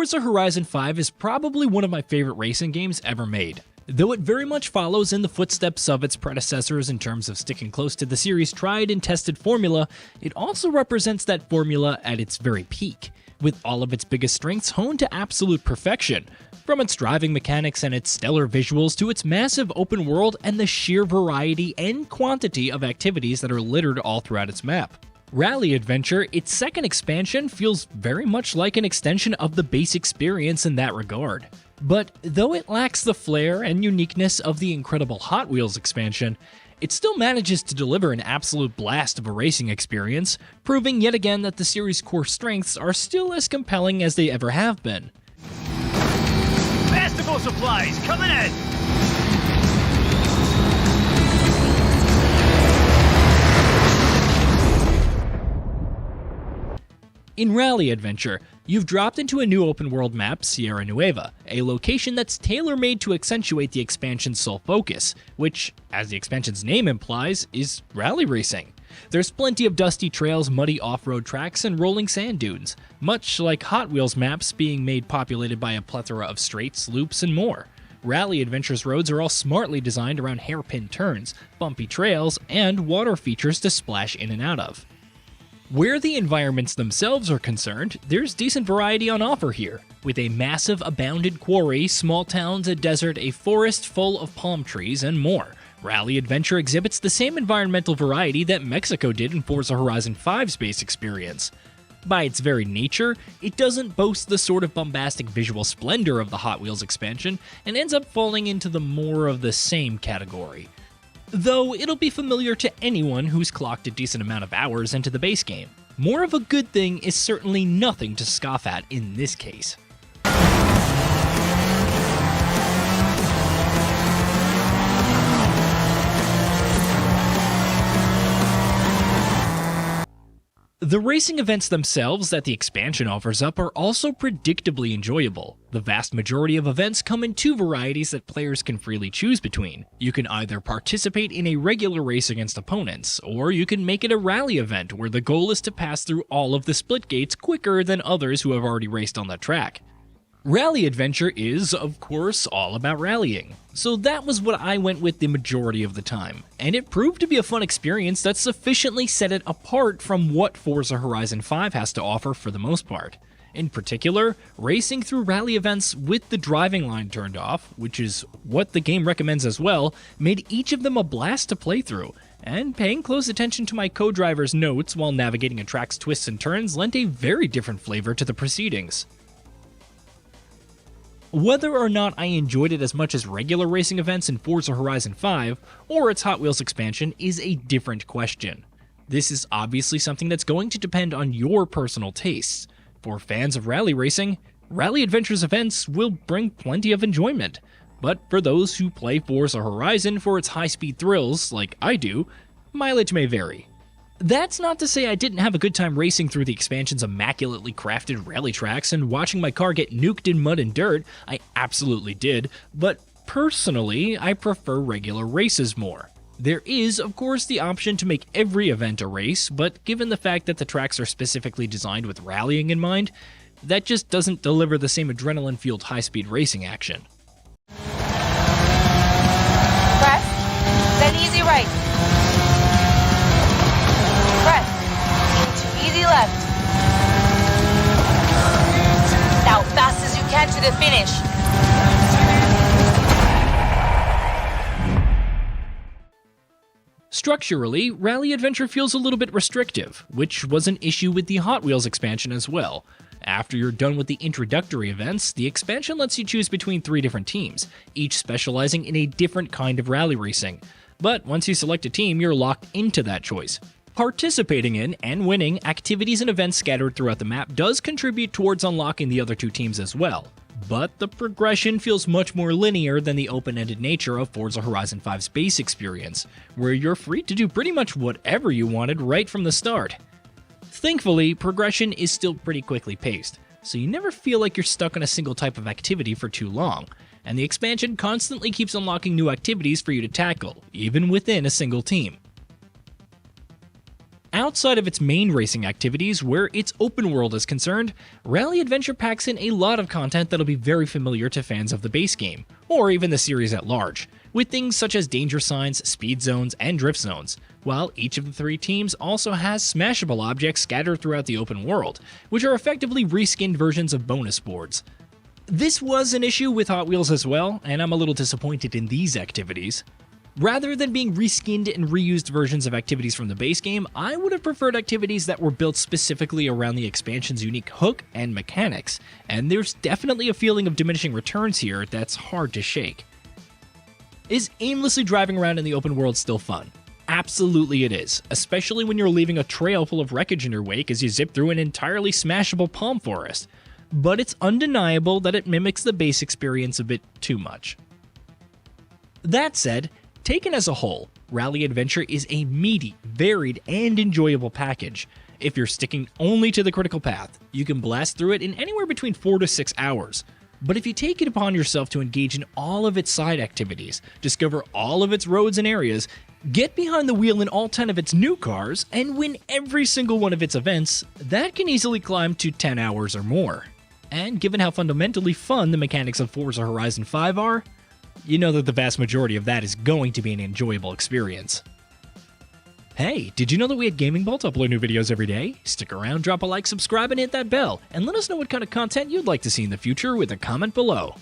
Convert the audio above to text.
Forza Horizon 5 is probably one of my favorite racing games ever made. Though it very much follows in the footsteps of its predecessors in terms of sticking close to the series' tried and tested formula, it also represents that formula at its very peak, with all of its biggest strengths honed to absolute perfection. From its driving mechanics and its stellar visuals to its massive open world and the sheer variety and quantity of activities that are littered all throughout its map. Rally Adventure, its second expansion, feels very much like an extension of the base experience in that regard. But though it lacks the flair and uniqueness of the incredible Hot Wheels expansion, it still manages to deliver an absolute blast of a racing experience, proving yet again that the series' core strengths are still as compelling as they ever have been. Festival supplies coming in! In Rally Adventure, you've dropped into a new open-world map, Sierra Nueva, a location that's tailor-made to accentuate the expansion's sole focus, which, as the expansion's name implies, is rally racing. There's plenty of dusty trails, muddy off-road tracks, and rolling sand dunes, much like Hot Wheels maps being made populated by a plethora of straights, loops, and more. Rally Adventure's roads are all smartly designed around hairpin turns, bumpy trails, and water features to splash in and out of. Where the environments themselves are concerned, there's decent variety on offer here, with a massive abandoned quarry, small towns, a desert, a forest full of palm trees, and more. Rally Adventure exhibits the same environmental variety that Mexico did in Forza Horizon 5's base experience. By its very nature, it doesn't boast the sort of bombastic visual splendor of the Hot Wheels expansion, and ends up falling into the more of the same category. Though it'll be familiar to anyone who's clocked a decent amount of hours into the base game. More of a good thing is certainly nothing to scoff at in this case. The racing events themselves that the expansion offers up are also predictably enjoyable. The vast majority of events come in two varieties that players can freely choose between. You can either participate in a regular race against opponents, or you can make it a rally event where the goal is to pass through all of the split gates quicker than others who have already raced on that track. Rally Adventure is, of course, all about rallying, so that was what I went with the majority of the time, and it proved to be a fun experience that sufficiently set it apart from what Forza Horizon 5 has to offer for the most part. In particular, racing through rally events with the driving line turned off, which is what the game recommends as well, made each of them a blast to play through, and paying close attention to my co-driver's notes while navigating a track's twists and turns lent a very different flavor to the proceedings. Whether or not I enjoyed it as much as regular racing events in Forza Horizon 5, or its Hot Wheels expansion, is a different question. This is obviously something that's going to depend on your personal tastes. For fans of rally racing, Rally Adventure's events will bring plenty of enjoyment. But for those who play Forza Horizon for its high-speed thrills, like I do, mileage may vary. That's not to say I didn't have a good time racing through the expansion's immaculately crafted rally tracks and watching my car get nuked in mud and dirt. I absolutely did, but personally, I prefer regular races more. There is, of course, the option to make every event a race, but given the fact that the tracks are specifically designed with rallying in mind, that just doesn't deliver the same adrenaline-fueled high-speed racing action. Press, then easy right. Press, into easy left. Now fast as you can to the finish. Structurally, Rally Adventure feels a little bit restrictive, which was an issue with the Hot Wheels expansion as well. After you're done with the introductory events, the expansion lets you choose between 3 different teams, each specializing in a different kind of rally racing. But once you select a team, you're locked into that choice. Participating in and winning activities and events scattered throughout the map does contribute towards unlocking the other 2 teams as well. But the progression feels much more linear than the open-ended nature of Forza Horizon 5's base experience, where you're free to do pretty much whatever you wanted right from the start. Thankfully, progression is still pretty quickly paced, so you never feel like you're stuck on a single type of activity for too long, and the expansion constantly keeps unlocking new activities for you to tackle, even within a single team. Outside of its main racing activities, where its open world is concerned, Rally Adventure packs in a lot of content that'll be very familiar to fans of the base game, or even the series at large, with things such as danger signs, speed zones, and drift zones, while each of the 3 teams also has smashable objects scattered throughout the open world, which are effectively reskinned versions of bonus boards. This was an issue with Hot Wheels as well, and I'm a little disappointed in these activities. Rather than being reskinned and reused versions of activities from the base game, I would have preferred activities that were built specifically around the expansion's unique hook and mechanics, and there's definitely a feeling of diminishing returns here that's hard to shake. Is aimlessly driving around in the open world still fun? Absolutely it is, especially when you're leaving a trail full of wreckage in your wake as you zip through an entirely smashable palm forest. But it's undeniable that it mimics the base experience a bit too much. That said, taken as a whole, Rally Adventure is a meaty, varied, and enjoyable package. If you're sticking only to the critical path, you can blast through it in anywhere between 4 to 6 hours. But if you take it upon yourself to engage in all of its side activities, discover all of its roads and areas, get behind the wheel in all 10 of its new cars, and win every single one of its events, that can easily climb to 10 hours or more. And given how fundamentally fun the mechanics of Forza Horizon 5 are, you know that the vast majority of that is going to be an enjoyable experience. Hey, did you know that we at Gaming Bolt upload new videos every day? Stick around, drop a like, subscribe, and hit that bell, and let us know what kind of content you'd like to see in the future with a comment below.